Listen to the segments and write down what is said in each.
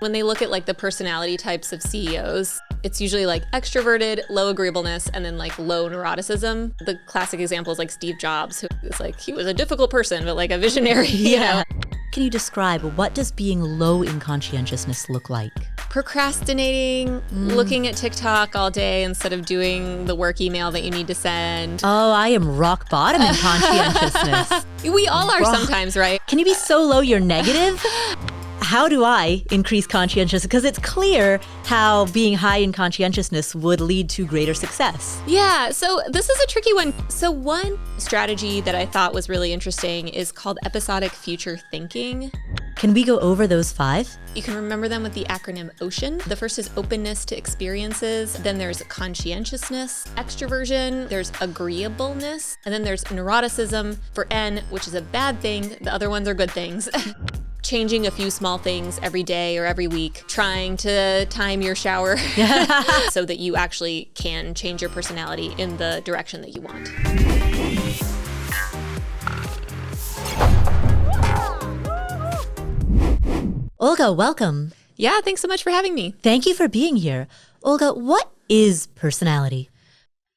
When they look at like the personality types of CEOs, it's usually like extroverted, low agreeableness, and then like low neuroticism. The classic example is like Steve Jobs, who is like, he was a difficult person, but like a visionary, you know? Can you describe what does being low in conscientiousness look like? Procrastinating, looking at TikTok all day instead of doing the work email that you need to send. Oh, I am rock bottom in conscientiousness. We all are sometimes, right? Can you be so low you're negative? How do I increase conscientiousness? Because it's clear how being high in conscientiousness would lead to greater success. Yeah, so this is a tricky one. So one strategy that I thought was really interesting is called episodic future thinking. Can we go over those 5? You can remember them with the acronym OCEAN. The first is openness to experiences. Then there's conscientiousness, extraversion, there's agreeableness, and then there's neuroticism for N, which is a bad thing. The other ones are good things. Changing a few small things every day or every week, trying to time your shower so that you actually can change your personality in the direction that you want. Olga, welcome. Yeah, thanks so much for having me. Thank you for being here. Olga, what is personality?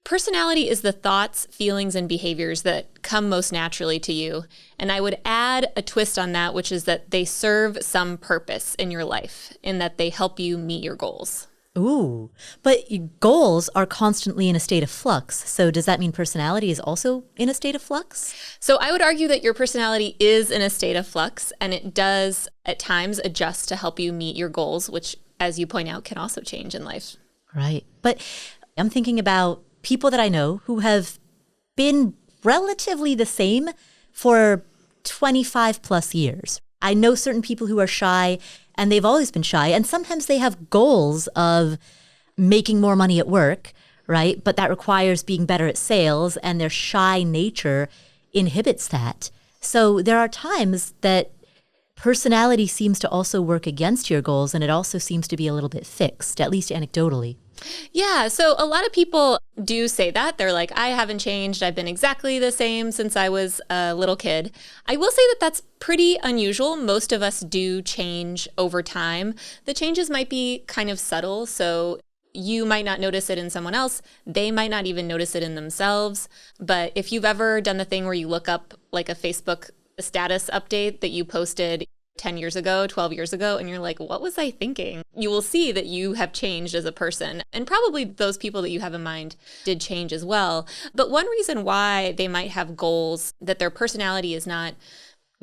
Personality is the thoughts, feelings, and behaviors that come most naturally to you. And I would add a twist on that, which is that they serve some purpose in your life, in that they help you meet your goals. Ooh, but goals are constantly in a state of flux. So does that mean personality is also in a state of flux? So I would argue that your personality is in a state of flux, and it does at times adjust to help you meet your goals, which, as you point out, can also change in life. Right. But I'm thinking about people that I know who have been relatively the same for 25 plus years. I know certain people who are shy and they've always been shy, and sometimes they have goals of making more money at work, right? But that requires being better at sales, and their shy nature inhibits that. So there are times that personality seems to also work against your goals, and it also seems to be a little bit fixed, at least anecdotally. Yeah, so a lot of people do say that. They're like, I haven't changed. I've been exactly the same since I was a little kid. I will say that that's pretty unusual. Most of us do change over time. The changes might be kind of subtle, so you might not notice it in someone else. They might not even notice it in themselves. But if you've ever done the thing where you look up like a Facebook status update that you posted 10 years ago, 12 years ago, and you're like, what was I thinking? You will see that you have changed as a person. And probably those people that you have in mind did change as well. But one reason why they might have goals that their personality is not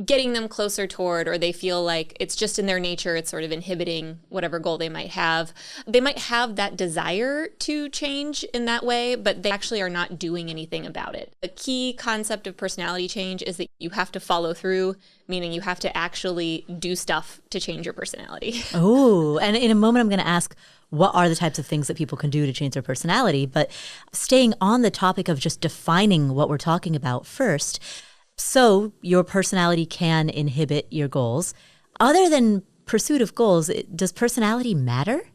getting them closer toward, or they feel like it's just in their nature, it's sort of inhibiting whatever goal they might have. They might have that desire to change in that way, but they actually are not doing anything about it. A key concept of personality change is that you have to follow through, meaning you have to actually do stuff to change your personality. Oh, and in a moment I'm going to ask, what are the types of things that people can do to change their personality? But staying on the topic of just defining what we're talking about first, so your personality can inhibit your goals. Other than pursuit of goals, does personality matter?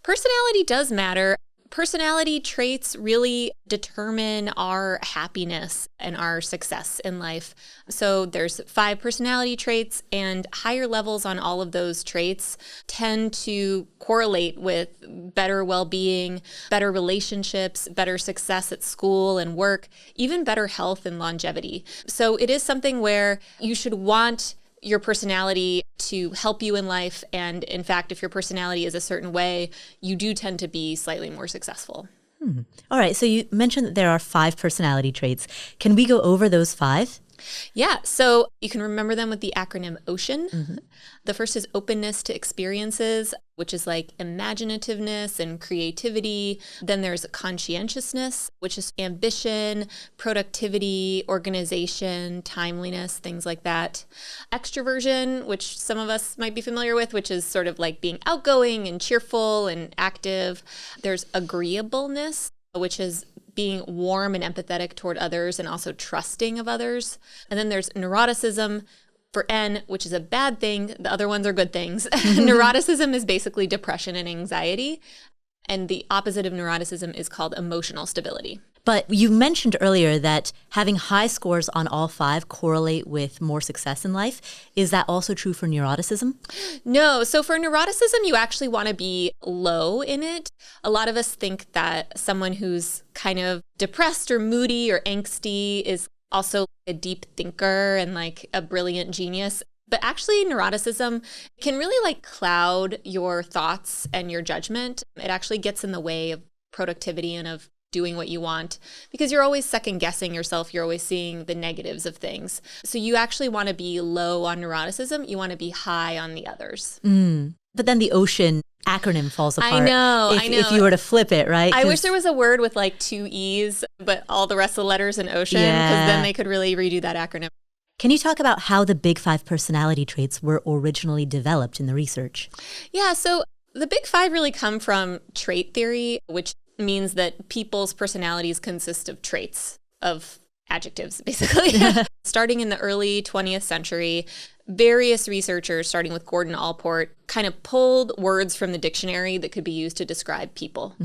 Personality does matter. Personality traits really determine our happiness and our success in life. So there's 5 personality traits, and higher levels on all of those traits tend to correlate with better well-being, better relationships, better success at school and work, even better health and longevity. So it is something where you should want your personality to help you in life. And in fact, if your personality is a certain way, you do tend to be slightly more successful. All right. So you mentioned that there are 5 personality traits. Can we go over those 5? Yeah. So you can remember them with the acronym OCEAN. The first is openness to experiences, which is like imaginativeness and creativity. Then there's conscientiousness, which is ambition, productivity, organization, timeliness, things like that. Extraversion, which some of us might be familiar with, which is sort of like being outgoing and cheerful and active. There's agreeableness, which is being warm and empathetic toward others and also trusting of others. And then there's neuroticism for N, which is a bad thing. The other ones are good things. Neuroticism is basically depression and anxiety. And the opposite of neuroticism is called emotional stability. But you mentioned earlier that having high scores on all 5 correlate with more success in life. Is that also true for neuroticism? No. So for neuroticism, you actually want to be low in it. A lot of us think that someone who's kind of depressed or moody or angsty is also a deep thinker and like a brilliant genius. But actually, neuroticism can really like cloud your thoughts and your judgment. It actually gets in the way of productivity and of doing what you want because you're always second guessing yourself. You're always seeing the negatives of things. So you actually want to be low on neuroticism. You want to be high on the others. But then the ocean acronym falls apart. I know. If you were to flip it, right? I wish there was a word with like 2 E's, but all the rest of the letters in ocean, because then they could really redo that acronym. Can you talk about how the Big 5 personality traits were originally developed in the research? Yeah, so the Big 5 really come from trait theory, which means that people's personalities consist of traits, of adjectives, basically. Starting in the early 20th century, various researchers, starting with Gordon Allport, kind of pulled words from the dictionary that could be used to describe people.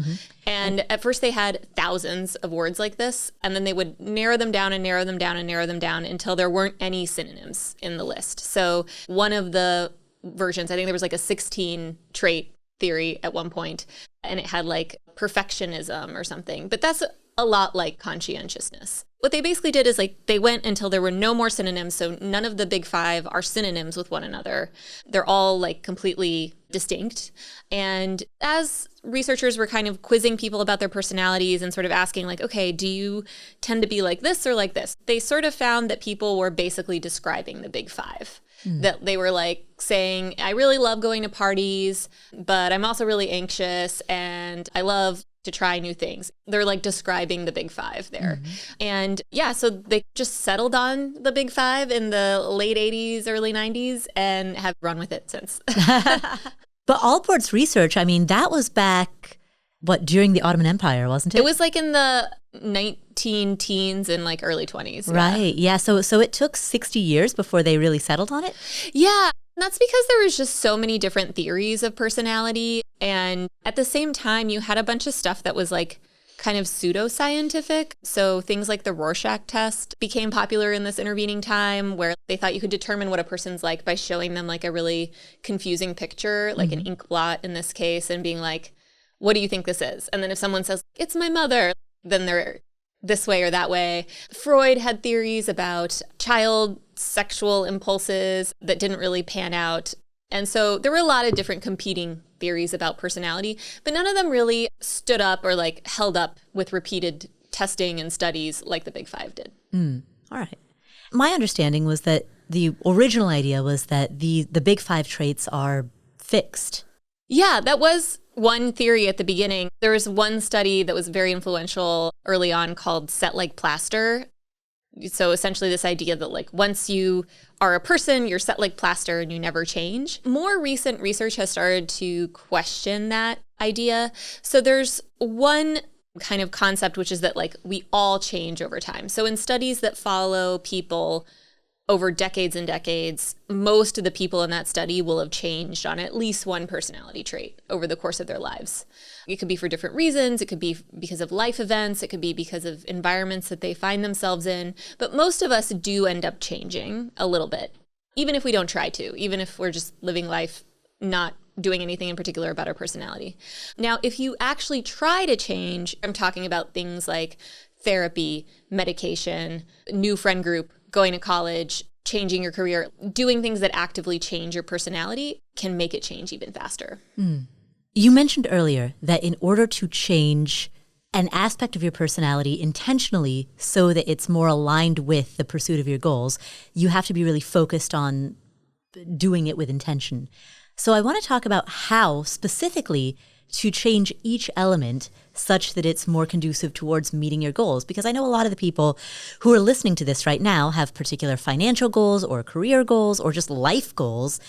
And at first they had thousands of words like this, and then they would narrow them down and narrow them down and narrow them down until there weren't any synonyms in the list. So one of the versions, I think there was like a 16 trait theory at one point, and it had like perfectionism or something. But that's a lot like conscientiousness. What they basically did is like they went until there were no more synonyms. So none of the Big 5 are synonyms with one another. They're all like completely distinct. And as researchers were kind of quizzing people about their personalities and sort of asking like, okay, do you tend to be like this or like this? They sort of found that people were basically describing the Big 5. That they were like saying, I really love going to parties, but I'm also really anxious and I love to try new things. They're like describing the Big 5 there. And yeah, so they just settled on the Big 5 in the late 80s, early 90s and have run with it since. But Allport's research, I mean, that was back, during the Ottoman Empire, wasn't it? It was like in the 19 teens and like early 20s. Right. Yeah. So it took 60 years before they really settled on it? Yeah. That's because there was just so many different theories of personality. And at the same time, you had a bunch of stuff that was like kind of pseudoscientific. So things like the Rorschach test became popular in this intervening time where they thought you could determine what a person's like by showing them like a really confusing picture, like an ink blot in this case, and being like, what do you think this is? And then if someone says, it's my mother, then they're this way or that way. Freud had theories about child sexual impulses that didn't really pan out. And so there were a lot of different competing theories about personality, but none of them really stood up or like held up with repeated testing and studies like the Big 5 did. All right. My understanding was that the original idea was that the Big 5 traits are fixed. Yeah, that was one theory at the beginning. There was one study that was very influential early on called set like plaster. So essentially this idea that like once you are a person, you're set like plaster and you never change. More recent research has started to question that idea. So there's one kind of concept, which is that like we all change over time. So in studies that follow people over decades and decades, most of the people in that study will have changed on at least one personality trait over the course of their lives. It could be for different reasons. It could be because of life events. It could be because of environments that they find themselves in. But most of us do end up changing a little bit, even if we don't try to, even if we're just living life not doing anything in particular about our personality. Now, if you actually try to change, I'm talking about things like therapy, medication, new friend group, going to college, changing your career, doing things that actively change your personality can make it change even faster. You mentioned earlier that in order to change an aspect of your personality intentionally so that it's more aligned with the pursuit of your goals, you have to be really focused on doing it with intention. So I want to talk about how specifically to change each element such that it's more conducive towards meeting your goals. Because I know a lot of the people who are listening to this right now have particular financial goals or career goals or just life goals,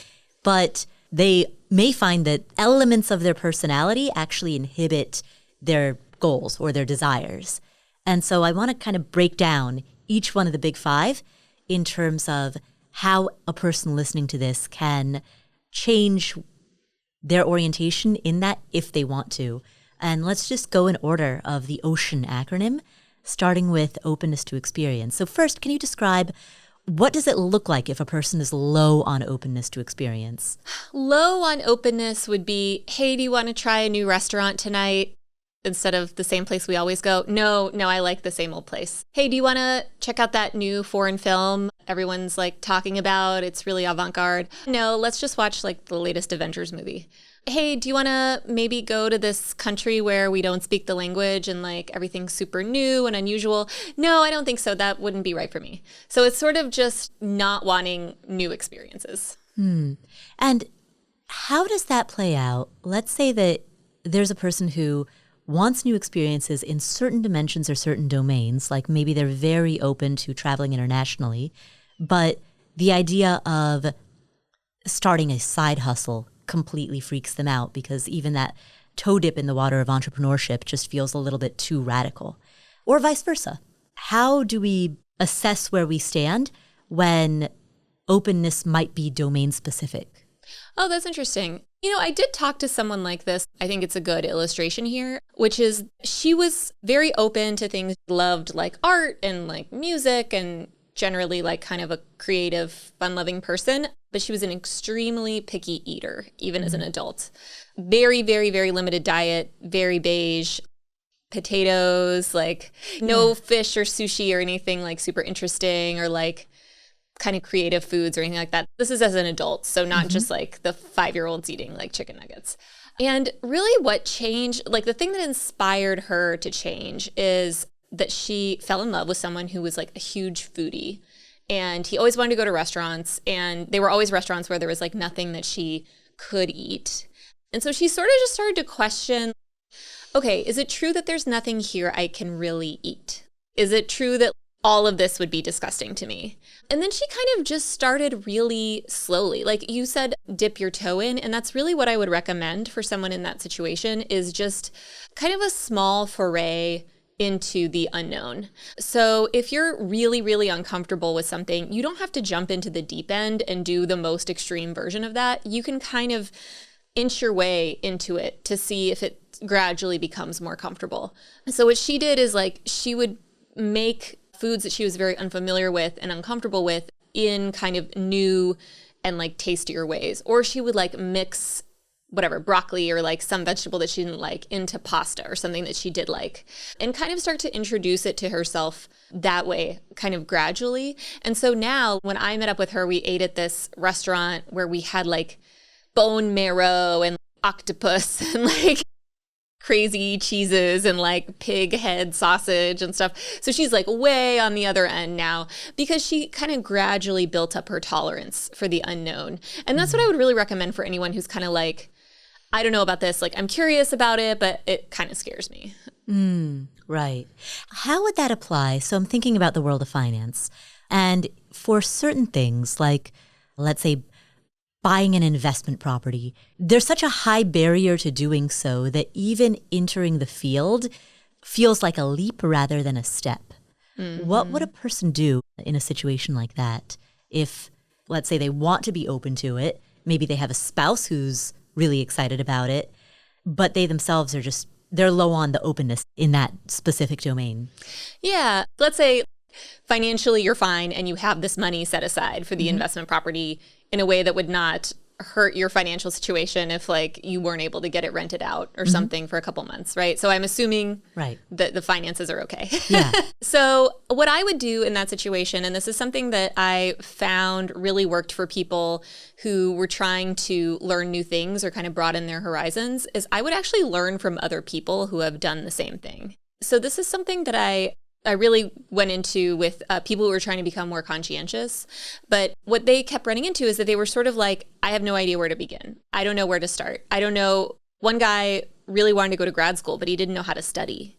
but they may find that elements of their personality actually inhibit their goals or their desires. And so I want to kind of break down each one of the Big 5 in terms of how a person listening to this can change their orientation in that if they want to. And let's just go in order of the OCEAN acronym. starting with openness to experience. So first, can you describe what does it look like if a person is low on openness to experience? Low on openness would be, hey, do you want to try a new restaurant tonight instead of the same place we always go? No, I like the same old place. Hey, do you want to check out that new foreign film everyone's like talking about? It's really avant-garde. No, let's just watch like the latest Avengers movie. Hey, do you want to maybe go to this country where we don't speak the language and like everything's super new and unusual? No, I don't think so. That wouldn't be right for me. So it's sort of just not wanting new experiences. And how does that play out? Let's say that there's a person who wants new experiences in certain dimensions or certain domains, like maybe they're very open to traveling internationally, but the idea of starting a side hustle completely freaks them out because even that toe dip in the water of entrepreneurship just feels a little bit too radical. Or vice versa. How do we assess where we stand when openness might be domain specific? Oh, that's interesting. I did talk to someone like this. I think it's a good illustration here, which is she was very open to things, loved like art and like music and generally like kind of a creative, fun-loving person, but she was an extremely picky eater, even as an adult. Very, very, very limited diet, very beige, potatoes, like no fish or sushi or anything like super interesting or like kind of creative foods or anything like that. This is as an adult, so not just like the 5-year-olds eating like chicken nuggets. And really what changed, like the thing that inspired her to change is that she fell in love with someone who was like a huge foodie. And he always wanted to go to restaurants, and they were always restaurants where there was like nothing that she could eat. And so she sort of just started to question, okay, is it true that there's nothing here I can really eat? Is it true that all of this would be disgusting to me? And then she kind of just started really slowly. Like you said, dip your toe in. And that's really what I would recommend for someone in that situation is just kind of a small foray into the unknown. So if you're really, really uncomfortable with something, you don't have to jump into the deep end and do the most extreme version of that. You can kind of inch your way into it to see if it gradually becomes more comfortable. So what she did is like she would make foods that she was very unfamiliar with and uncomfortable with in kind of new and like tastier ways. Or she would like mix whatever, broccoli or like some vegetable that she didn't like into pasta or something that she did like, and kind of start to introduce it to herself that way, kind of gradually. And so now when I met up with her, we ate at this restaurant where we had like bone marrow and octopus and like crazy cheeses and like pig head sausage and stuff. So she's like way on the other end now because she kind of gradually built up her tolerance for the unknown. And that's what I would really recommend for anyone who's kind of like, I don't know about this, like I'm curious about it, but it kind of scares me. Right. How would that apply? So I'm thinking about the world of finance. And for certain things, like let's say buying an investment property, there's such a high barrier to doing so that even entering the field feels like a leap rather than a step. What would a person do in a situation like that if, let's say, they want to be open to it, maybe they have a spouse who's really excited about it, but they themselves are just, they're low on the openness in that specific domain? Yeah. Let's say financially you're fine and you have this money set aside for the investment property in a way that would not hurt your financial situation if like you weren't able to get it rented out or something for a couple months, right? So I'm assuming that the finances are okay. Yeah. So what I would do in that situation, and this is something that I found really worked for people who were trying to learn new things or kind of broaden their horizons, is I would actually learn from other people who have done the same thing. So this is something that I really went into with people who were trying to become more conscientious. But what they kept running into is that they were sort of like, I have no idea where to begin. I don't know where to start. I don't know. One guy really wanted to go to grad school, but he didn't know how to study,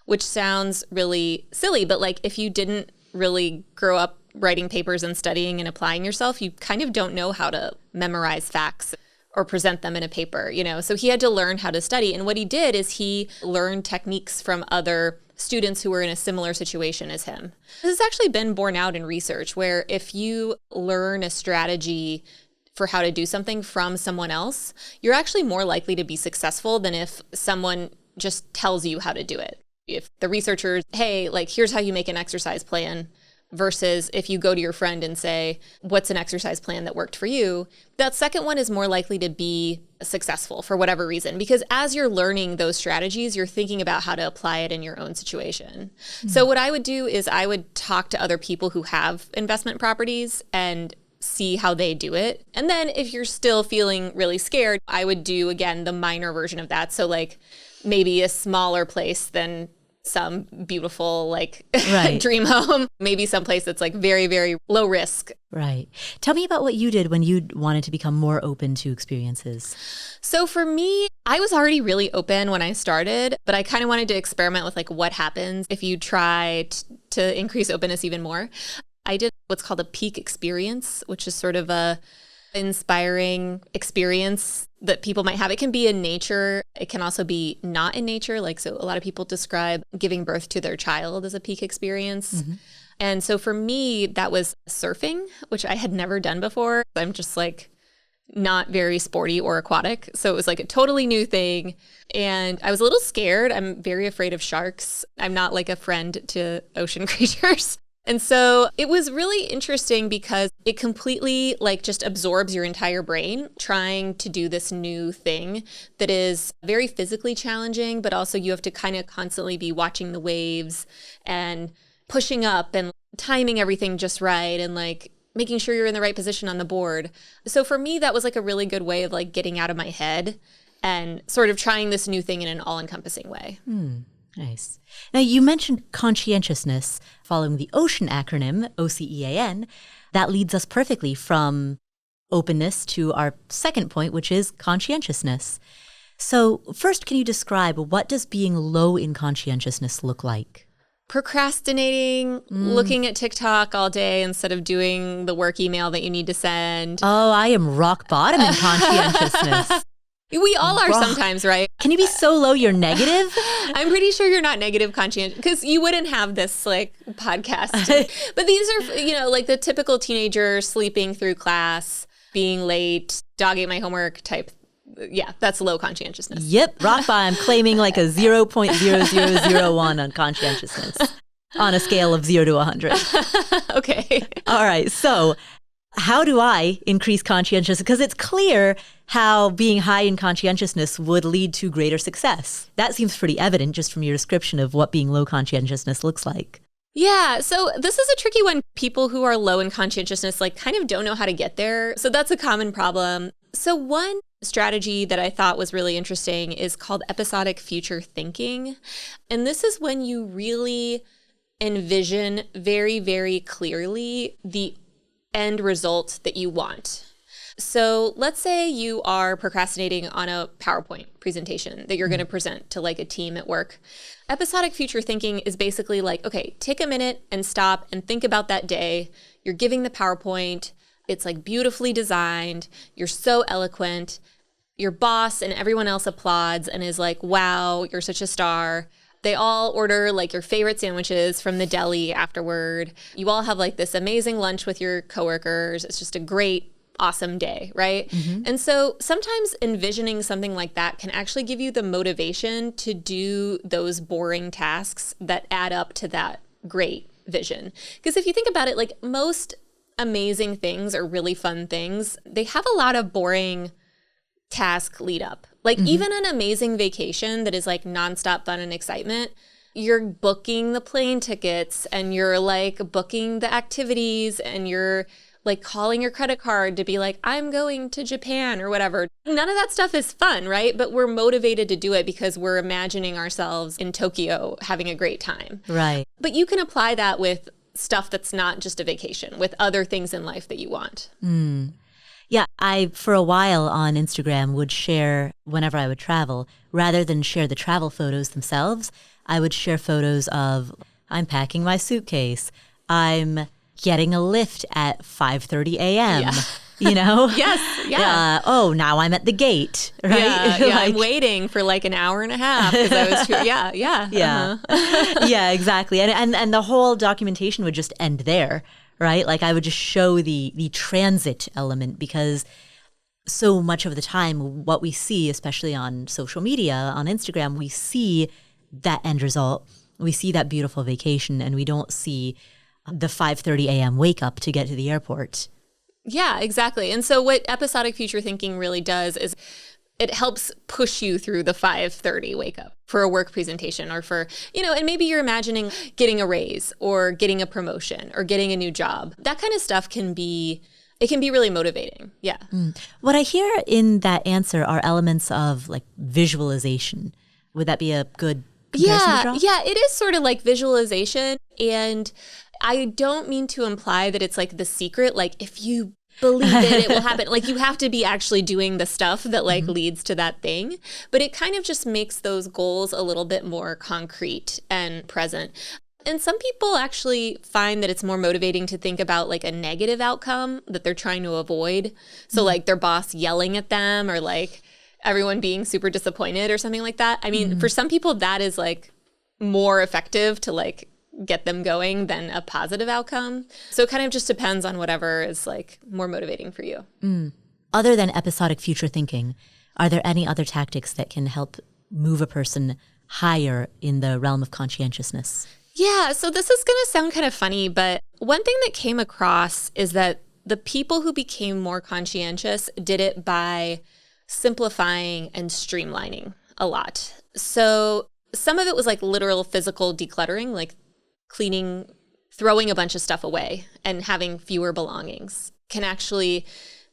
which sounds really silly. But like if you didn't really grow up writing papers and studying and applying yourself, you kind of don't know how to memorize facts or present them in a paper, you know? So he had to learn how to study. And what he did is he learned techniques from other students who were in a similar situation as him. This has actually been borne out in research where if you learn a strategy for how to do something from someone else, you're actually more likely to be successful than if someone just tells you how to do it. If the researchers, hey, like, here's how you make an exercise plan, versus if you go to your friend and say, what's an exercise plan that worked for you? That second one is more likely to be successful for whatever reason, because as you're learning those strategies, you're thinking about how to apply it in your own situation. So what I would do is I would talk to other people who have investment properties and see how they do it. And then if you're still feeling really scared, I would do, again, the minor version of that. So like maybe a smaller place than some beautiful like dream home, maybe someplace that's like very, very low risk. Right. Tell me about what you did when you wanted to become more open to experiences. So for me, I was already really open when I started, but I kind of wanted to experiment with like what happens if you try to increase openness even more. I did what's called a peak experience, which is sort of a inspiring experience that people might have. It can be in nature. It can also be not in nature. Like, so a lot of people describe giving birth to their child as a peak experience. And so for me, that was surfing, which I had never done before. I'm just like not very sporty or aquatic. So it was like a totally new thing. And I was a little scared. I'm very afraid of sharks. I'm not like a friend to ocean creatures. And so it was really interesting because it completely like just absorbs your entire brain trying to do this new thing that is very physically challenging, but also you have to kind of constantly be watching the waves and pushing up and timing everything just right and like making sure you're in the right position on the board. So for me, that was like a really good way of like getting out of my head and sort of trying this new thing in an all-encompassing way. Nice. Now, you mentioned conscientiousness following the OCEAN acronym, OCEAN. That leads us perfectly from openness to our second point, which is conscientiousness. So first, can you describe what does being low in conscientiousness look like? Procrastinating, looking at TikTok all day instead of doing the work email that you need to send. Oh, I am rock bottom in conscientiousness. We all are sometimes, right? Can you be so low you're negative? I'm pretty sure you're not negative conscientious because you wouldn't have this like podcast. But these are, you know, like the typical teenager sleeping through class, being late, dog ate my homework type. Yeah, that's low conscientiousness. Yep, rock bottom, claiming like a 0.0001 on conscientiousness on a scale of 0 to 100. Okay. All right, so how do I increase conscientiousness? Because it's clear how being high in conscientiousness would lead to greater success. That seems pretty evident just from your description of what being low conscientiousness looks like. Yeah, so this is a tricky one. People who are low in conscientiousness like kind of don't know how to get there. So that's a common problem. So one strategy that I thought was really interesting is called episodic future thinking. And this is when you really envision very, very clearly the end result that you want. So let's say you are procrastinating on a PowerPoint presentation that you're going to present to like a team at work. Episodic future thinking is basically like, okay, take a minute and stop and think about that day. You're giving the PowerPoint. It's like beautifully designed. You're so eloquent. Your boss and everyone else applauds and is like, wow, you're such a star. They all order like your favorite sandwiches from the deli afterward. You all have like this amazing lunch with your coworkers. It's just a great, awesome day, right? And so sometimes envisioning something like that can actually give you the motivation to do those boring tasks that add up to that great vision. Because if you think about it, like most amazing things or really fun things, they have a lot of boring task lead up. Like even an amazing vacation that is like nonstop fun and excitement, you're booking the plane tickets and you're like booking the activities and you're like calling your credit card to be like, I'm going to Japan or whatever. None of that stuff is fun, right? But we're motivated to do it because we're imagining ourselves in Tokyo having a great time. Right. But you can apply that with stuff that's not just a vacation, with other things in life that you want. Yeah, I, for a while on Instagram, would share whenever I would travel. Rather than share the travel photos themselves, I would share photos of, I'm packing my suitcase. I'm getting a lift at 5:30 a.m., Yeah. you know? Yes, yeah. Oh, now I'm at the gate, right? Yeah, Like, I'm waiting for like an hour and a half because I was yeah. Yeah, exactly. And the whole documentation would just end there, right? Like I would just show the transit element because so much of the time what we see, especially on social media, on Instagram, we see that end result. We see that beautiful vacation and we don't see the 5:30 a.m. wake up to get to the airport. Yeah, exactly. And so what episodic future thinking really does is it helps push you through the 5:30 wake up for a work presentation or for, and maybe you're imagining getting a raise or getting a promotion or getting a new job. That kind of stuff can be really motivating. Yeah. What I hear in that answer are elements of like visualization. Would that be a good comparison to draw? Yeah, it is sort of like visualization. And I don't mean to imply that it's like the secret, like if you believe it will happen. Like you have to be actually doing the stuff that like leads to that thing. But it kind of just makes those goals a little bit more concrete and present. And some people actually find that it's more motivating to think about like a negative outcome that they're trying to avoid. So like their boss yelling at them or like everyone being super disappointed or something like that. I mean, for some people that is like more effective to like get them going than a positive outcome. So it kind of just depends on whatever is like more motivating for you. Other than episodic future thinking, are there any other tactics that can help move a person higher in the realm of conscientiousness? Yeah, so this is going to sound kind of funny, but one thing that came across is that the people who became more conscientious did it by simplifying and streamlining a lot. So some of it was like literal physical decluttering, like cleaning, throwing a bunch of stuff away and having fewer belongings can actually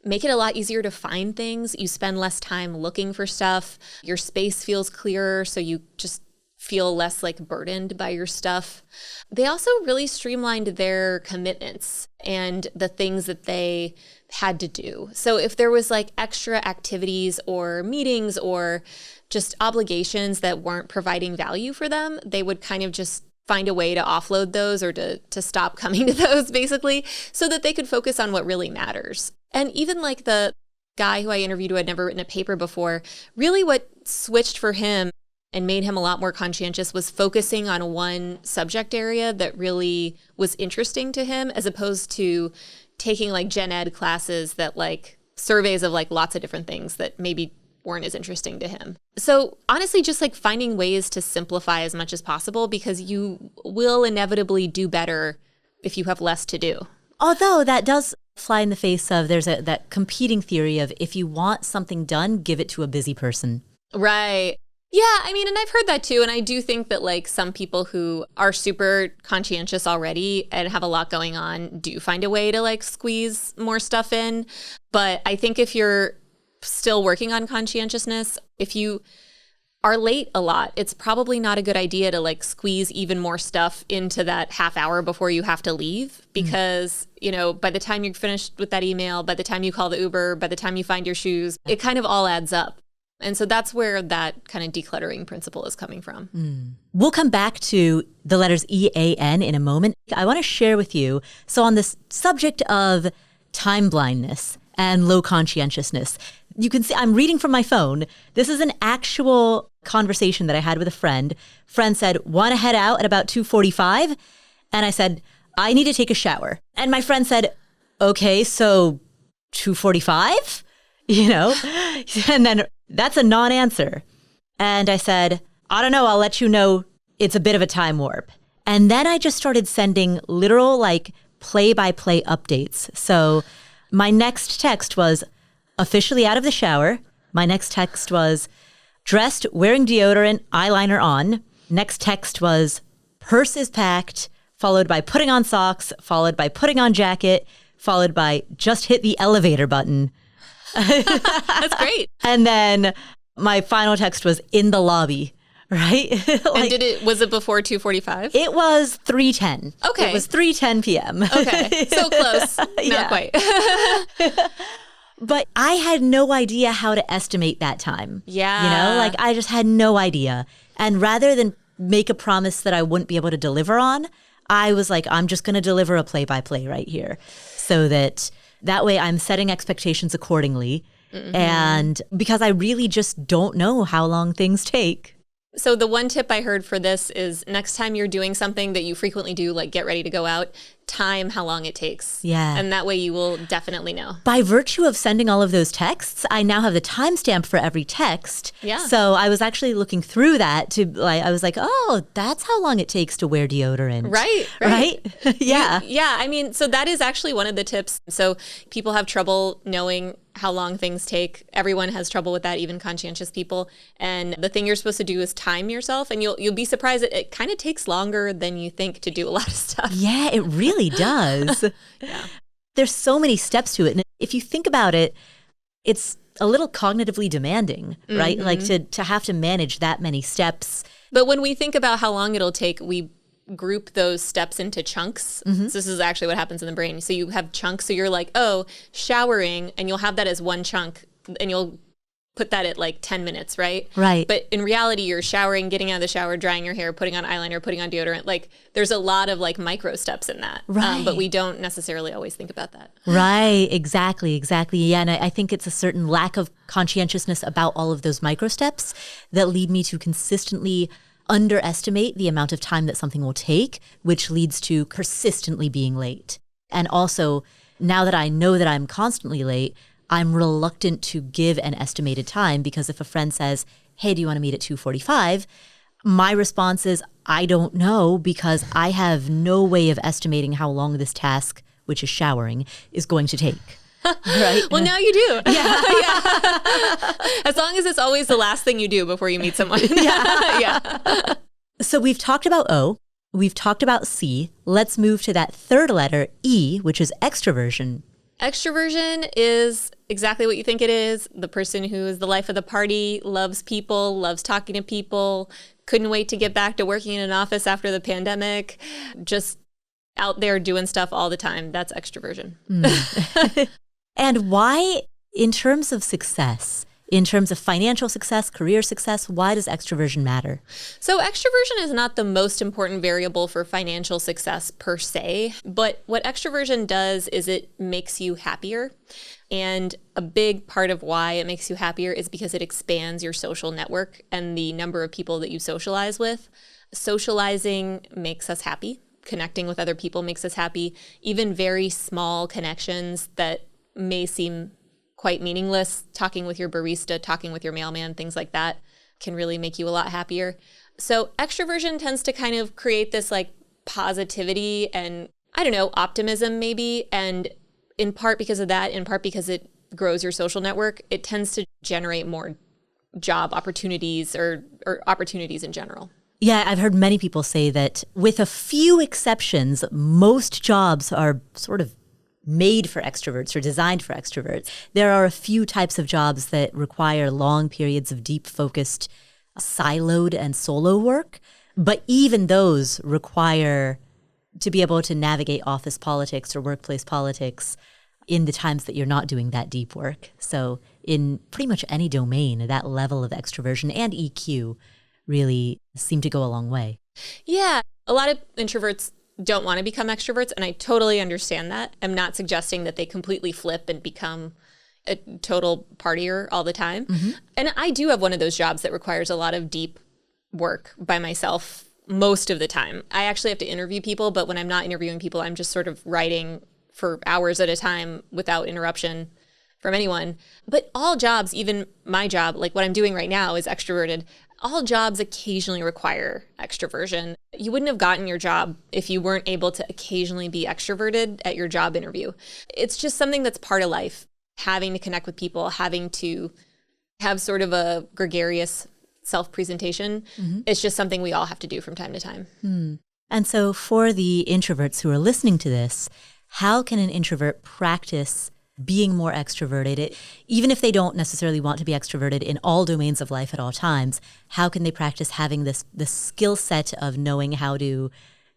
make it a lot easier to find things. You spend less time looking for stuff. Your space feels clearer, so you just feel less like burdened by your stuff. They also really streamlined their commitments and the things that they had to do. So if there was like extra activities or meetings or just obligations that weren't providing value for them, they would kind of just find a way to offload those or to stop coming to those basically so that they could focus on what really matters. And even like the guy who I interviewed who had never written a paper before, really what switched for him and made him a lot more conscientious was focusing on one subject area that really was interesting to him as opposed to taking like gen ed classes that like surveys of like lots of different things that maybe weren't as interesting to him. So honestly, just like finding ways to simplify as much as possible because you will inevitably do better if you have less to do. Although that does fly in the face of that competing theory of if you want something done, give it to a busy person. Right. Yeah, I mean, and I've heard that too. And I do think that like some people who are super conscientious already and have a lot going on do find a way to like squeeze more stuff in. But I think if you're still working on conscientiousness, if you are late a lot, it's probably not a good idea to like squeeze even more stuff into that half hour before you have to leave because, by the time you're finished with that email, by the time you call the Uber, by the time you find your shoes, it kind of all adds up. And so that's where that kind of decluttering principle is coming from. We'll come back to the letters EAN in a moment. I want to share with you, so on this subject of time blindness and low conscientiousness, you can see I'm reading from my phone. This is an actual conversation that I had with a friend. Friend said, want to head out at about 2:45? And I said, I need to take a shower. And my friend said, okay, so 2:45? And then that's a non-answer. And I said, I don't know, I'll let you know. It's a bit of a time warp. And then I just started sending literal like play-by-play updates. So my next text was officially out of the shower. My next text was dressed, wearing deodorant, eyeliner on. Next text was purse is packed, followed by putting on socks, followed by putting on jacket, followed by just hit the elevator button. That's great. And then my final text was in the lobby, right? And was it before 2:45? It was 3:10. Okay. It was 3:10 p.m. Okay. So close. Not quite. But I had no idea how to estimate that time. Yeah. I just had no idea. And rather than make a promise that I wouldn't be able to deliver on, I was like, I'm just going to deliver a play-by-play right here so that way I'm setting expectations accordingly. Mm-hmm. And because I really just don't know how long things take. So the one tip I heard for this is next time you're doing something that you frequently do, like get ready to go out, time how long it takes. Yeah. And that way you will definitely know. By virtue of sending all of those texts, I now have the timestamp for every text. Yeah. So I was actually looking through that I was like, oh, that's how long it takes to wear deodorant. Right? Yeah. Yeah. I mean, so that is actually one of the tips. So people have trouble knowing how long things take. Everyone has trouble with that, even conscientious people. And the thing you're supposed to do is time yourself. And you'll be surprised that it kind of takes longer than you think to do a lot of stuff. Yeah, it really does. Yeah. There's so many steps to it. And if you think about it, it's a little cognitively demanding, right? Like to have to manage that many steps. But when we think about how long it'll take, we group those steps into chunks. So this is actually what happens in the brain. So you have chunks. So you're like, oh, showering, and you'll have that as one chunk, and you'll put that at like 10 minutes, right? Right. But in reality, you're showering, getting out of the shower, drying your hair, putting on eyeliner, putting on deodorant. Like there's a lot of like micro steps in that. Right. But we don't necessarily always think about that. Right, exactly. Yeah, and I think it's a certain lack of conscientiousness about all of those micro steps that lead me to consistently underestimate the amount of time that something will take, which leads to persistently being late. And also, now that I know that I'm constantly late, I'm reluctant to give an estimated time, because if a friend says, hey, do you want to meet at 2:45? My response is, I don't know, because I have no way of estimating how long this task, which is showering, is going to take. Right? Well, now you do. Yeah. As long as it's always the last thing you do before you meet someone. Yeah. So we've talked about O, we've talked about C. Let's move to that third letter, E, which is extroversion. Extroversion is exactly what you think it is. The person who is the life of the party, loves people, loves talking to people, couldn't wait to get back to working in an office after the pandemic, just out there doing stuff all the time. That's extroversion. And why, in terms of success, in terms of financial success, career success, why does extroversion matter? So extroversion is not the most important variable for financial success per se, but what extroversion does is it makes you happier. And a big part of why it makes you happier is because it expands your social network and the number of people that you socialize with. Socializing makes us happy. Connecting with other people makes us happy. Even very small connections that may seem quite meaningless, talking with your barista, talking with your mailman, things like that can really make you a lot happier. So extroversion tends to kind of create this like positivity and, I don't know, optimism maybe. And in part because of that, in part because it grows your social network, it tends to generate more job opportunities or opportunities in general. Yeah, I've heard many people say that with a few exceptions, most jobs are sort of made for extroverts or designed for extroverts. There are a few types of jobs that require long periods of deep focused, siloed and solo work. But even those require to be able to navigate office politics or workplace politics in the times that you're not doing that deep work. So in pretty much any domain, that level of extroversion and EQ really seem to go a long way. Yeah, a lot of introverts don't want to become extroverts, and I totally understand that. I'm not suggesting that they completely flip and become a total partier all the time. And I do have one of those jobs that requires a lot of deep work by myself most of the time. I actually have to interview people, but when I'm not interviewing people, I'm just sort of writing for hours at a time without interruption from anyone. But all jobs, even my job, like what I'm doing right now is extroverted. All jobs occasionally require extroversion. You wouldn't have gotten your job if you weren't able to occasionally be extroverted at your job interview. It's just something that's part of life, having to connect with people, having to have sort of a gregarious self-presentation. It's just something we all have to do from time to time. And so for the introverts who are listening to this, how can an introvert practice being more extroverted? Even if they don't necessarily want to be extroverted in all domains of life at all times, how can they practice having this skill set of knowing how to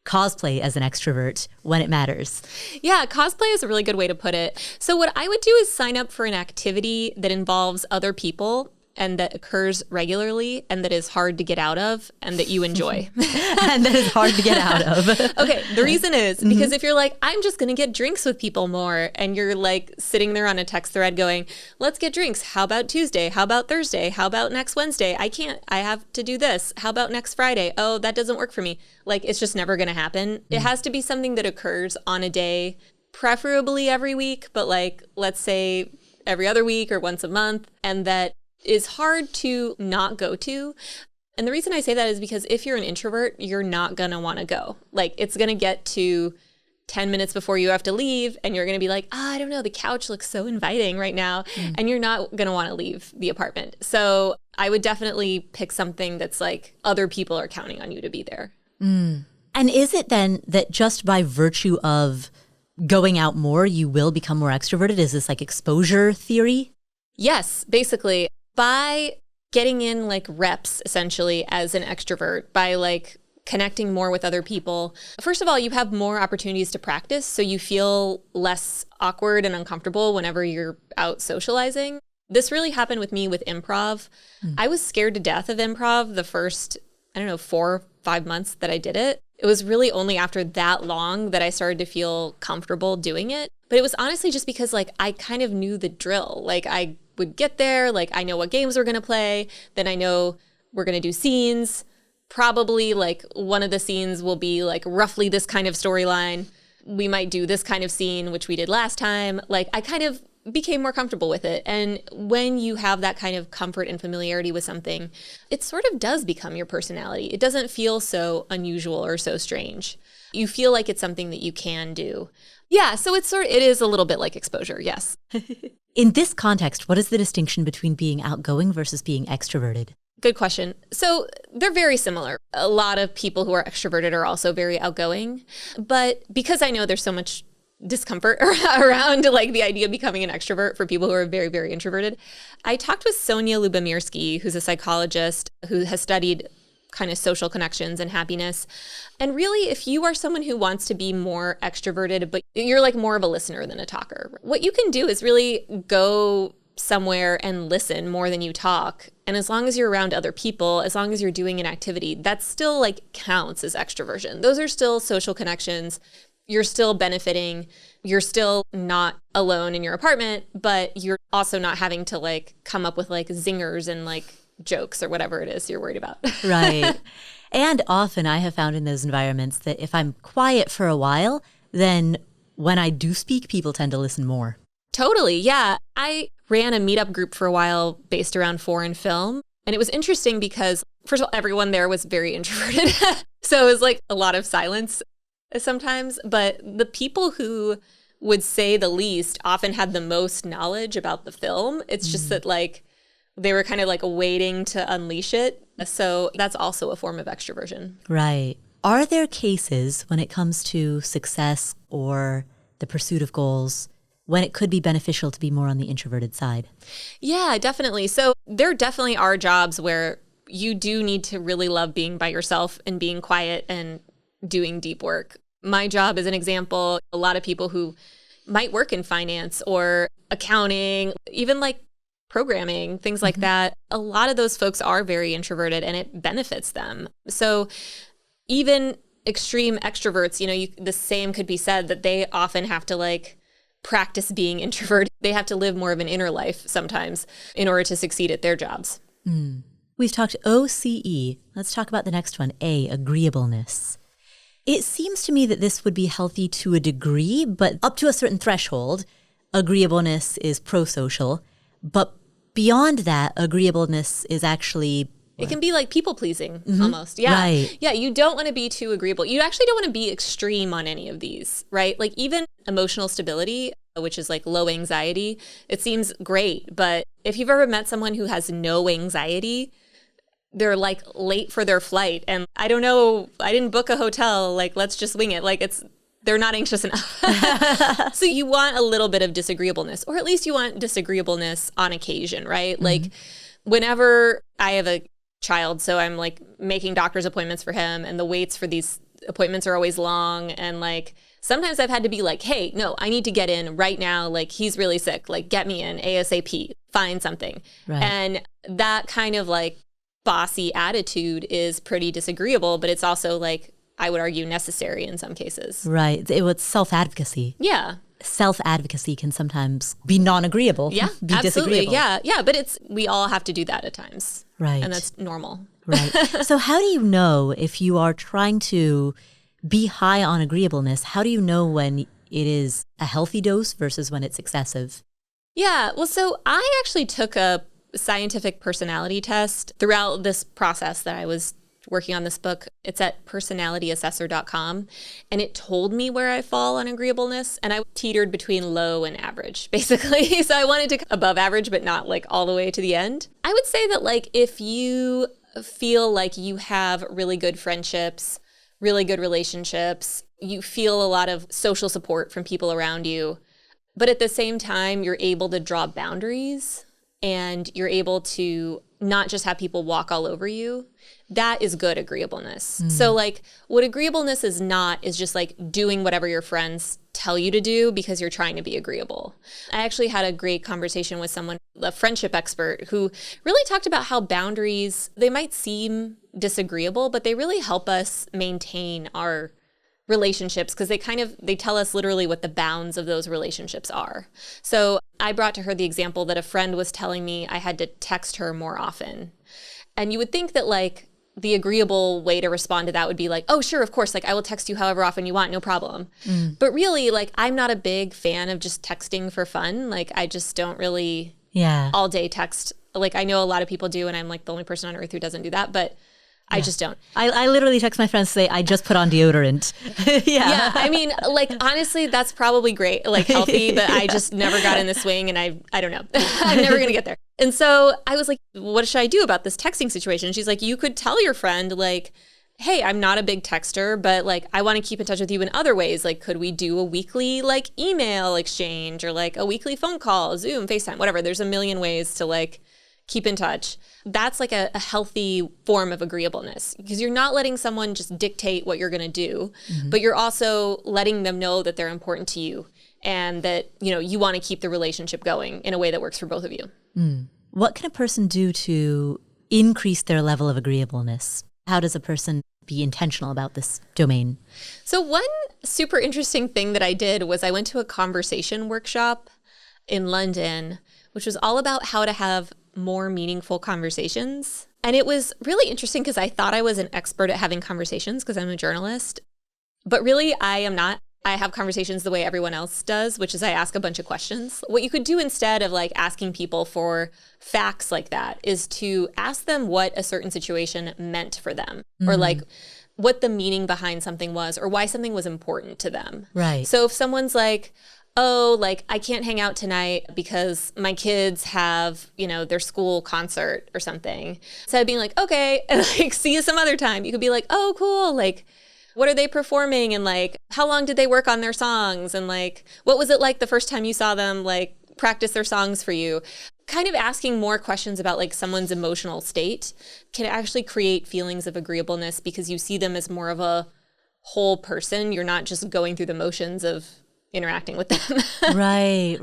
cosplay as an extrovert when it matters? Yeah, cosplay is a really good way to put it. So what I would do is sign up for an activity that involves other people and that occurs regularly and that is hard to get out of and that you enjoy? And that is hard to get out of. Okay, the reason is because if you're like, I'm just going to get drinks with people more, and you're like sitting there on a text thread going, let's get drinks. How about Tuesday? How about Thursday? How about next Wednesday? I can't. I have to do this. How about next Friday? Oh, that doesn't work for me. Like, it's just never going to happen. It has to be something that occurs on a day, preferably every week, but like, let's say every other week or once a month, and that is hard to not go to. And the reason I say that is because if you're an introvert, you're not going to want to go. Like, it's going to get to 10 minutes before you have to leave, and you're going to be like, I don't know, the couch looks so inviting right now. And you're not going to want to leave the apartment. So I would definitely pick something that's like other people are counting on you to be there. And is it then that just by virtue of going out more, you will become more extroverted? Is this like exposure theory? Yes, basically. By getting in like reps essentially as an extrovert, by like connecting more with other people. First of all, you have more opportunities to practice, so you feel less awkward and uncomfortable whenever you're out socializing. This really happened with me with improv. I was scared to death of improv the first, 4 or 5 months that I did it. It was really only after that long that I started to feel comfortable doing it. But it was honestly just because like I kind of knew the drill. Like I would get there, like I know what games we're going to play, then I know we're going to do scenes. Probably like one of the scenes will be like roughly this kind of storyline. We might do this kind of scene, which we did last time. Like I kind of became more comfortable with it. And when you have that kind of comfort and familiarity with something, it sort of does become your personality. It doesn't feel so unusual or so strange. You feel like it's something that you can do. Yeah, so it is a little bit like exposure, yes. In this context, what is the distinction between being outgoing versus being extroverted? Good question. So they're very similar. A lot of people who are extroverted are also very outgoing. But because I know there's so much discomfort around like the idea of becoming an extrovert for people who are very, very introverted, I talked with Sonia Lubomirsky, who's a psychologist who has studied kind of social connections and happiness. And really, if you are someone who wants to be more extroverted, but you're like more of a listener than a talker, what you can do is really go somewhere and listen more than you talk. And as long as you're around other people, as long as you're doing an activity, that still like counts as extroversion. Those are still social connections. You're still benefiting. You're still not alone in your apartment, but you're also not having to like come up with like zingers and like jokes or whatever it is you're worried about. Right. And often I have found in those environments that if I'm quiet for a while, then when I do speak, people tend to listen more. Totally. Yeah. I ran a meetup group for a while based around foreign film. And it was interesting because, first of all, everyone there was very introverted. So it was like a lot of silence sometimes. But the people who would say the least often had the most knowledge about the film. It's just that like they were kind of like waiting to unleash it. So that's also a form of extroversion. Right. Are there cases when it comes to success or the pursuit of goals when it could be beneficial to be more on the introverted side? Yeah, definitely. So there definitely are jobs where you do need to really love being by yourself and being quiet and doing deep work. My job is an example. A lot of people who might work in finance or accounting, even like programming, things like that, a lot of those folks are very introverted and it benefits them. So even extreme extroverts, the same could be said that they often have to like practice being introverted. They have to live more of an inner life sometimes in order to succeed at their jobs. We've talked OCE. Let's talk about the next one, A, agreeableness. It seems to me that this would be healthy to a degree, but up to a certain threshold, agreeableness is pro-social. But beyond that, agreeableness is actually... It can be like people pleasing almost. Yeah. Right. Yeah. You don't want to be too agreeable. You actually don't want to be extreme on any of these, right? Like even emotional stability, which is like low anxiety, it seems great. But if you've ever met someone who has no anxiety, they're like late for their flight. And I don't know, I didn't book a hotel. Like, let's just wing it. Like they're not anxious enough. So you want a little bit of disagreeableness, or at least you want disagreeableness on occasion, right? Like whenever I have a child, so I'm like making doctor's appointments for him, and the waits for these appointments are always long, and like Sometimes I've had to be like, hey, no, I need to get in right now. Like, he's really sick. Like, get me in ASAP, find something. Right. And that kind of like bossy attitude is pretty disagreeable, but it's also like, I would argue, necessary in some cases. Right. It was self-advocacy. Yeah. Self-advocacy can sometimes be non-agreeable. Yeah, be absolutely. disagreeable. Yeah. But we all have to do that at times. Right. And that's normal. Right. So how do you know if you are trying to be high on agreeableness? How do you know when it is a healthy dose versus when it's excessive? Yeah. Well, so I actually took a scientific personality test throughout this process that I was working on this book. It's at personalityassessor.com. And it told me where I fall on agreeableness. And I teetered between low and average, basically. So I wanted to above average, but not like all the way to the end. I would say that like if you feel like you have really good friendships, really good relationships, you feel a lot of social support from people around you, but at the same time, you're able to draw boundaries and you're able to not just have people walk all over you, that is good agreeableness. So like what agreeableness is not is just like doing whatever your friends tell you to do because you're trying to be agreeable. I actually had a great conversation with someone, a friendship expert, who really talked about how boundaries, they might seem disagreeable, but they really help us maintain our relationships because they tell us literally what the bounds of those relationships are. So I brought to her the example that a friend was telling me I had to text her more often. And you would think that like the agreeable way to respond to that would be like, oh, sure, of course, like I will text you however often you want, no problem. But really, like I'm not a big fan of just texting for fun. Like I just don't really all day text. Like I know a lot of people do, and I'm like the only person on earth who doesn't do that, but I just don't. I literally text my friends to say, I just put on deodorant. Yeah. I mean, like, honestly, that's probably great, like healthy, but I just never got in the swing and I don't know. I'm never going to get there. And so I was like, what should I do about this texting situation? She's like, you could tell your friend, like, hey, I'm not a big texter, but like, I want to keep in touch with you in other ways. Like, could we do a weekly like email exchange or like a weekly phone call, Zoom, FaceTime, whatever. There's a million ways to like keep in touch. That's like a healthy form of agreeableness because you're not letting someone just dictate what you're going to do, but you're also letting them know that they're important to you and that, you know, you want to keep the relationship going in a way that works for both of you. What can a person do to increase their level of agreeableness? How does a person be intentional about this domain? So one super interesting thing that I did was I went to a conversation workshop in London, which was all about how to have more meaningful conversations. And it was really interesting because I thought I was an expert at having conversations because I'm a journalist. But really, I am not. I have conversations the way everyone else does, which is I ask a bunch of questions. What you could do instead of like asking people for facts like that is to ask them what a certain situation meant for them or like what the meaning behind something was or why something was important to them. Right. So if someone's like, oh, like I can't hang out tonight because my kids have, you know, their school concert or something. So I'd be like, okay, and like see you some other time. You could be like, oh, cool. Like, what are they performing? And like, how long did they work on their songs? And like, what was it like the first time you saw them like practice their songs for you? Kind of asking more questions about like someone's emotional state can actually create feelings of agreeableness because you see them as more of a whole person. You're not just going through the motions of interacting with them. Right.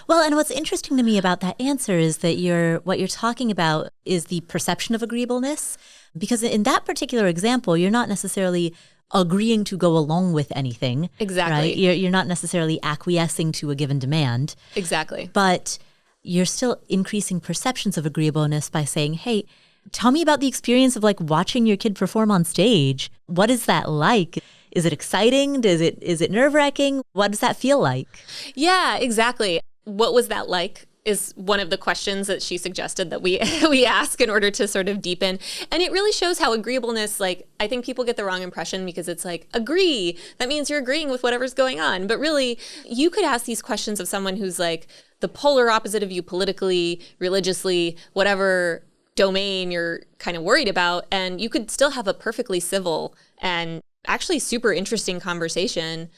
Well, and what's interesting to me about that answer is that what you're talking about is the perception of agreeableness, because in that particular example, you're not necessarily agreeing to go along with anything. Exactly. Right? You're not necessarily acquiescing to a given demand. Exactly. But you're still increasing perceptions of agreeableness by saying, hey, tell me about the experience of like watching your kid perform on stage. What is that like? Is it exciting? Is it nerve-wracking? What does that feel like? Yeah, exactly. What was that like is one of the questions that she suggested that we ask in order to sort of deepen. And it really shows how agreeableness, like, I think people get the wrong impression because it's like, agree. That means you're agreeing with whatever's going on. But really, you could ask these questions of someone who's like the polar opposite of you politically, religiously, whatever domain you're kind of worried about. And you could still have a perfectly civil and actually super interesting conversation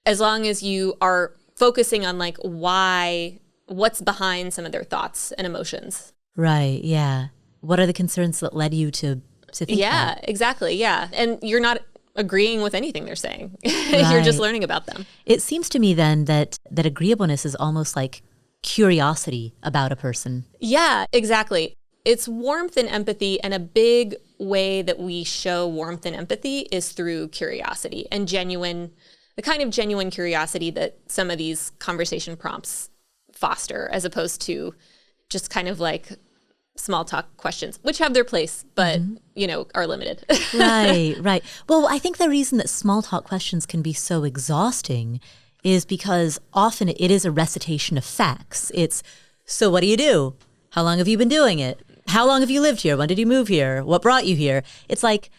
as long as you are focusing on like what's behind some of their thoughts and emotions. Right. Yeah. What are the concerns that led you to think that? Yeah, exactly. Yeah. And you're not agreeing with anything they're saying. You're just learning about them. It seems to me then that agreeableness is almost like curiosity about a person. Yeah, exactly. It's warmth and empathy, and a big way that we show warmth and empathy is through curiosity and the kind of genuine curiosity that some of these conversation prompts foster, as opposed to just kind of like small talk questions, which have their place, but, are limited. Right. Well, I think the reason that small talk questions can be so exhausting is because often it is a recitation of facts. It's, so what do you do? How long have you been doing it? How long have you lived here? When did you move here? What brought you here? It's like,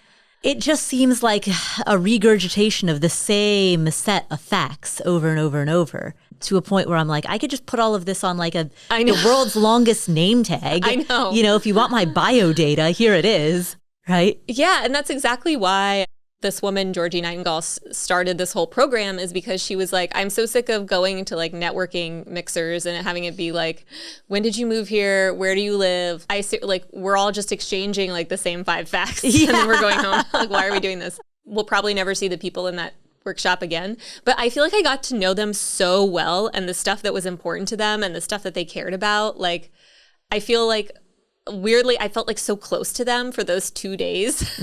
it just seems like a regurgitation of the same set of facts over and over and over, to a point where I'm like, I could just put all of this on like the world's longest name tag. I know. If you want my bio data, here it is, right? Yeah, and that's exactly why this woman, Georgie Nightingale, started this whole program, is because she was like, I'm so sick of going to like networking mixers and having it be like, when did you move here? Where do you live? We're all just exchanging like the same 5 facts and then we're going home. Like, why are we doing this? We'll probably never see the people in that workshop again. But I feel like I got to know them so well, and the stuff that was important to them and the stuff that they cared about. Like, I feel like weirdly, I felt like so close to them for those 2 days.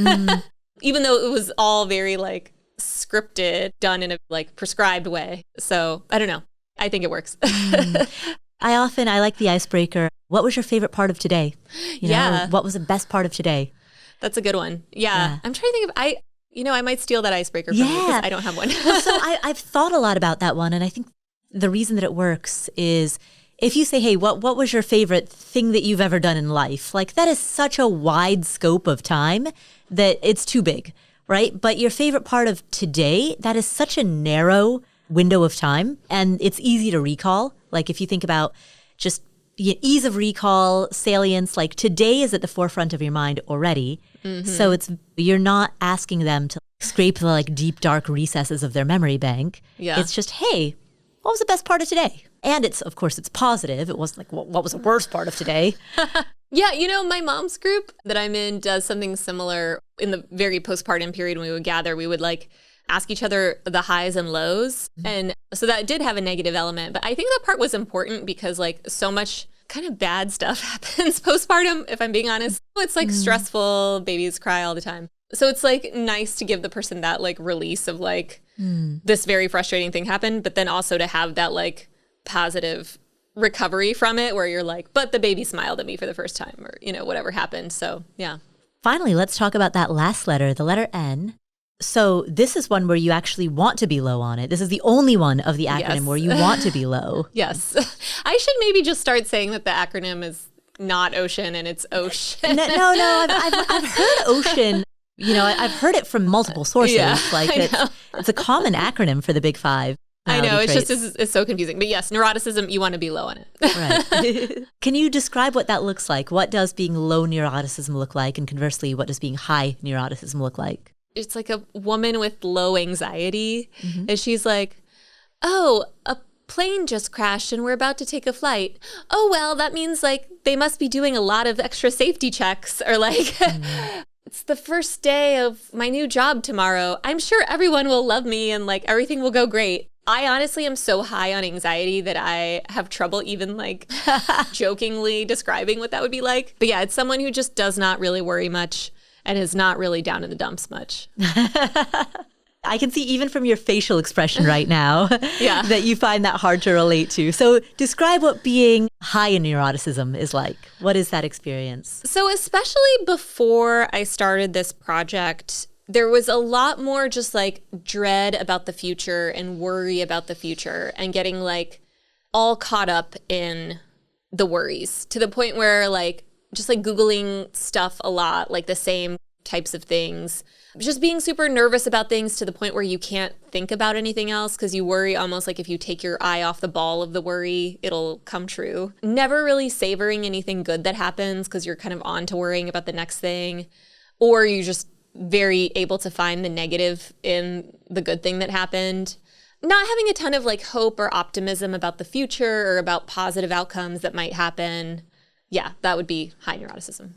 Even though it was all very like scripted, done in a like prescribed way. So I don't know. I think it works. I like the icebreaker. What was your favorite part of today? What was the best part of today? That's a good one. Yeah. I'm trying to think of, I might steal that icebreaker from you because I don't have one. Well, so I've thought a lot about that one. And I think the reason that it works is if you say, hey, what was your favorite thing that you've ever done in life? Like, that is such a wide scope of time that it's too big, right? But your favorite part of today, that is such a narrow window of time, and it's easy to recall. Like, if you think about just the ease of recall, salience, like today is at the forefront of your mind already. So you're not asking them to scrape the like deep, dark recesses of their memory bank. Yeah. It's just, hey, what was the best part of today? And it's positive. It wasn't like, what was the worst part of today? Yeah, my mom's group that I'm in does something similar. In the very postpartum period when we would gather, we would like ask each other the highs and lows. And so that did have a negative element. But I think that part was important because like so much kind of bad stuff happens postpartum, if I'm being honest. It's like stressful, babies cry all the time. So it's like nice to give the person that like release of like this very frustrating thing happened, but then also to have that like positive recovery from it where you're like, but the baby smiled at me for the first time, or, whatever happened. So, yeah. Finally, let's talk about that last letter, the letter N. So this is one where you actually want to be low on it. This is the only one of the acronym where you want to be low. Yes. I should maybe just start saying that the acronym is not ocean and it's ocean. No, I've heard ocean. I've heard it from multiple sources. It's a common acronym for the big 5. I know, it's so confusing. But yes, neuroticism, you want to be low on it. Right. Can you describe what that looks like? What does being low neuroticism look like? And conversely, what does being high neuroticism look like? It's like a woman with low anxiety. And she's like, oh, a plane just crashed and we're about to take a flight. Oh, well, that means like they must be doing a lot of extra safety checks, or like... It's the first day of my new job tomorrow. I'm sure everyone will love me and like everything will go great. I honestly am so high on anxiety that I have trouble even like jokingly describing what that would be like. But yeah, it's someone who just does not really worry much and is not really down in the dumps much. I can see even from your facial expression right now that you find that hard to relate to. So describe what being high in neuroticism is like. What is that experience? So especially before I started this project, there was a lot more just like dread about the future and worry about the future and getting like all caught up in the worries, to the point where like just like Googling stuff a lot, like the same types of things. Just being super nervous about things to the point where you can't think about anything else because you worry almost like if you take your eye off the ball of the worry, it'll come true. Never really savoring anything good that happens because you're kind of on to worrying about the next thing. Or you just very able to find the negative in the good thing that happened. Not having a ton of like hope or optimism about the future or about positive outcomes that might happen. Yeah, that would be high neuroticism.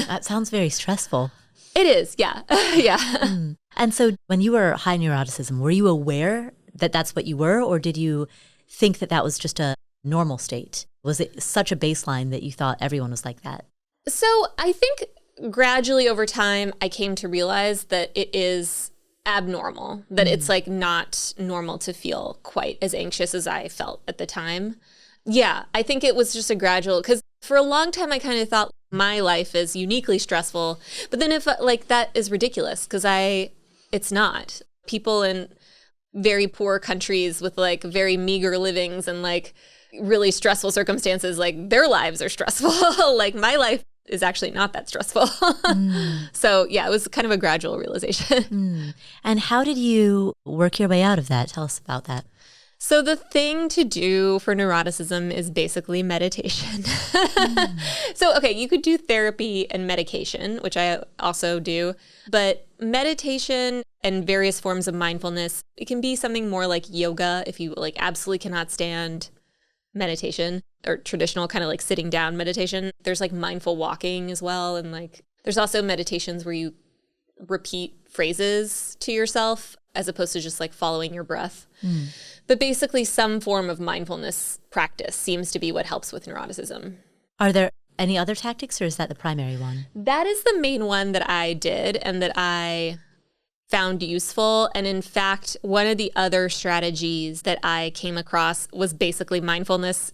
That sounds very stressful. It is, yeah. Yeah. And so when you were high neuroticism, were you aware that that's what you were, or did you think that that was just a normal state? Was it such a baseline that you thought everyone was like that? So I think gradually over time, I came to realize that it is abnormal, that it's like not normal to feel quite as anxious as I felt at the time. Yeah, I think it was just a gradual, because for a long time I kind of thought my life is uniquely stressful, but then if like that is ridiculous, because it's not. People in very poor countries with like very meager livings and like really stressful circumstances, like their lives are stressful. Like my life is actually not that stressful. So yeah, it was kind of a gradual realization. And how did you work your way out of that? Tell us about that. So the thing to do for neuroticism is basically meditation. So, okay, you could do therapy and medication, which I also do, but meditation and various forms of mindfulness, it can be something more like yoga if you like absolutely cannot stand meditation, or traditional kind of like sitting down meditation. There's like mindful walking as well. And like there's also meditations where you repeat phrases to yourself as opposed to just like following your breath. But basically some form of mindfulness practice seems to be what helps with neuroticism. Are there any other tactics, or is that the primary one? That is the main one that I did and that I found useful. And in fact, one of the other strategies that I came across was basically mindfulness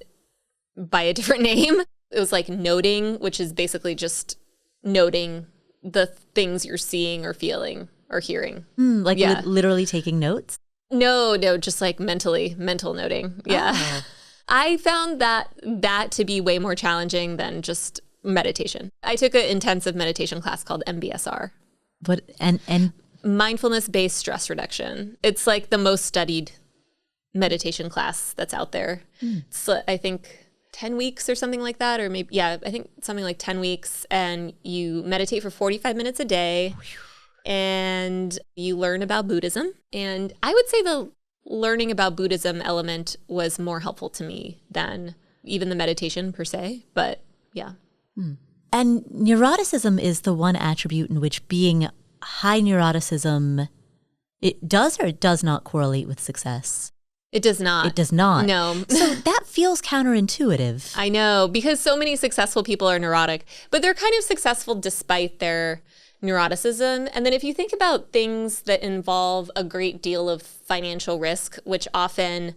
by a different name. It was like noting, which is basically just noting the things you're seeing or feeling or hearing. Literally taking notes? No, just like mental noting. Yeah. Oh. I found that to be way more challenging than just meditation. I took an intensive meditation class called MBSR. What and Mindfulness-based stress reduction. It's like the most studied meditation class that's out there. It's, I think, 10 weeks or something like that, or maybe, yeah, I think something like 10 weeks, and you meditate for 45 minutes a day, and you learn about Buddhism. And I would say the learning about Buddhism element was more helpful to me than even the meditation per se, but yeah. And neuroticism is the one attribute in which being high neuroticism, it does or it does not correlate with success? It does not. It does not. No. So that feels counterintuitive. I know, because so many successful people are neurotic, but they're kind of successful despite their neuroticism. And then if you think about things that involve a great deal of financial risk, which often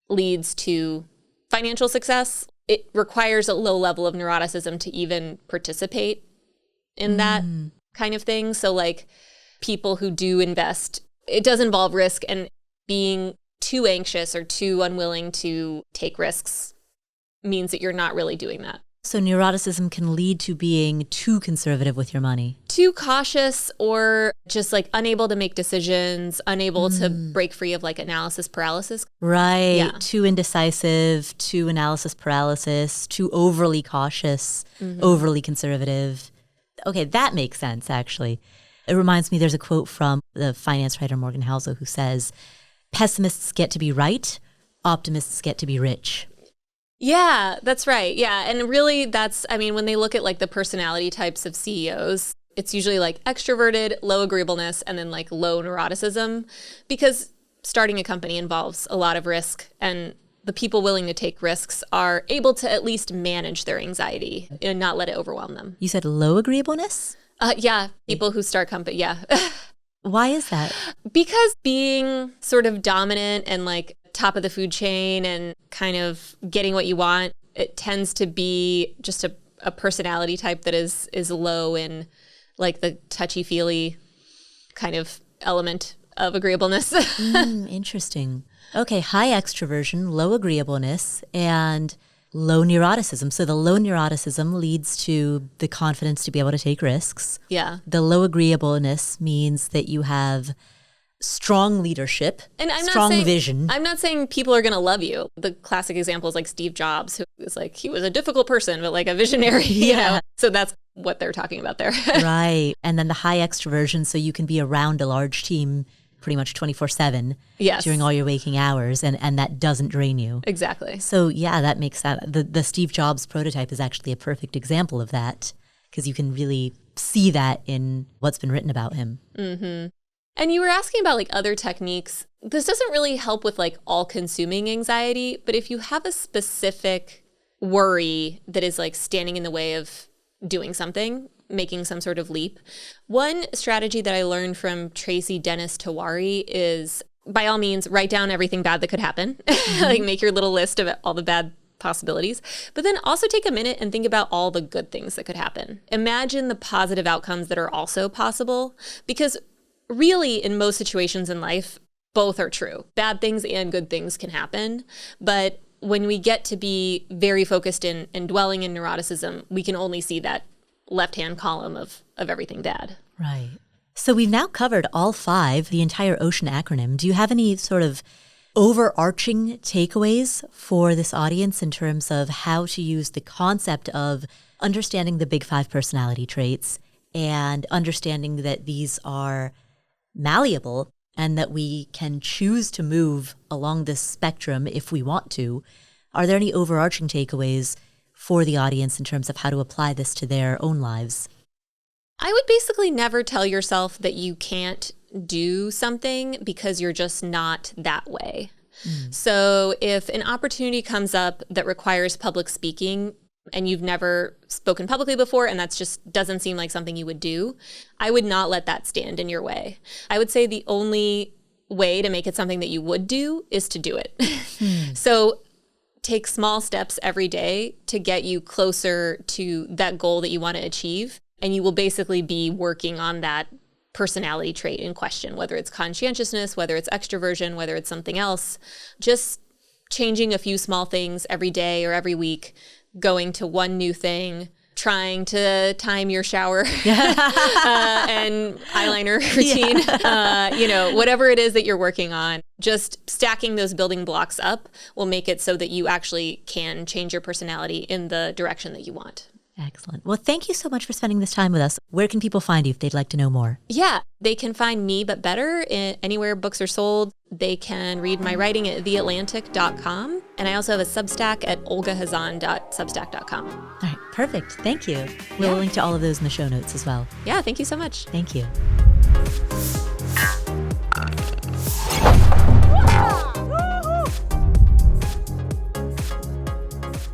leads to financial success, it requires a low level of neuroticism to even participate in that kind of thing. So like people who do invest, it does involve risk, and being too anxious or too unwilling to take risks means that you're not really doing that. So neuroticism can lead to being too conservative with your money. Too cautious, or just like unable to make decisions, unable to break free of like analysis paralysis. Right. Yeah. Too indecisive, too analysis paralysis, too overly cautious, overly conservative. Okay, that makes sense, actually. It reminds me, there's a quote from the finance writer Morgan Housel who says, pessimists get to be right, optimists get to be rich. Yeah, that's right. Yeah. And really that's, I mean, when they look at like the personality types of CEOs, it's usually like extroverted, low agreeableness, and then like low neuroticism, because starting a company involves a lot of risk, and the people willing to take risks are able to at least manage their anxiety and not let it overwhelm them. You said low agreeableness? Yeah, people who start company, yeah. Why is that? Because being sort of dominant and like top of the food chain and kind of getting what you want, it tends to be just a personality type that is low in like the touchy-feely kind of element of agreeableness. Interesting. Okay, high extroversion, low agreeableness, and low neuroticism. So the low neuroticism leads to the confidence to be able to take risks. Yeah. The low agreeableness means that you have strong leadership, and I'm strong not saying, vision. I'm not saying people are going to love you. The classic example is like Steve Jobs, who was like, he was a difficult person, but like a visionary, you know? So that's what they're talking about there. Right. And then the high extroversion, so you can be around a large team pretty much 24/7 during all your waking hours, and that doesn't drain you. Exactly. So yeah, that makes sense. The Steve Jobs prototype is actually a perfect example of that, because you can really see that in what's been written about him. Mm-hmm. And you were asking about like other techniques. This doesn't really help with like all-consuming anxiety, but if you have a specific worry that is like standing in the way of doing something, making some sort of leap, one strategy that I learned from Tracy Dennis Tawari is, by all means, write down everything bad that could happen. Like make your little list of all the bad possibilities, but then also take a minute and think about all the good things that could happen. Imagine the positive outcomes that are also possible, because really in most situations in life, both are true. Bad things and good things can happen. But when we get to be very focused in and dwelling in neuroticism, we can only see that left-hand column of everything bad. Right. So we've now covered all 5, the entire OCEAN acronym. Do you have any sort of overarching takeaways for this audience in terms of how to use the concept of understanding the big 5 personality traits and understanding that these are malleable and that we can choose to move along this spectrum if we want to? Are there any overarching takeaways for the audience in terms of how to apply this to their own lives? I would basically never tell yourself that you can't do something because you're just not that way. So if an opportunity comes up that requires public speaking and you've never spoken publicly before and that's just doesn't seem like something you would do, I would not let that stand in your way. I would say the only way to make it something that you would do is to do it. So take small steps every day to get you closer to that goal that you want to achieve. And you will basically be working on that personality trait in question, whether it's conscientiousness, whether it's extroversion, whether it's something else. Just changing a few small things every day or every week, going to one new thing, trying to time your shower and eyeliner routine, whatever it is that you're working on. Just stacking those building blocks up will make it so that you actually can change your personality in the direction that you want. Excellent. Well, thank you so much for spending this time with us. Where can people find you if they'd like to know more? Yeah, they can find me, but better, anywhere books are sold. They can read my writing at theatlantic.com. And I also have a Substack at olgahazan.substack.com. All right, perfect. Thank you. We'll link to all of those in the show notes as well. Yeah, thank you so much. Thank you.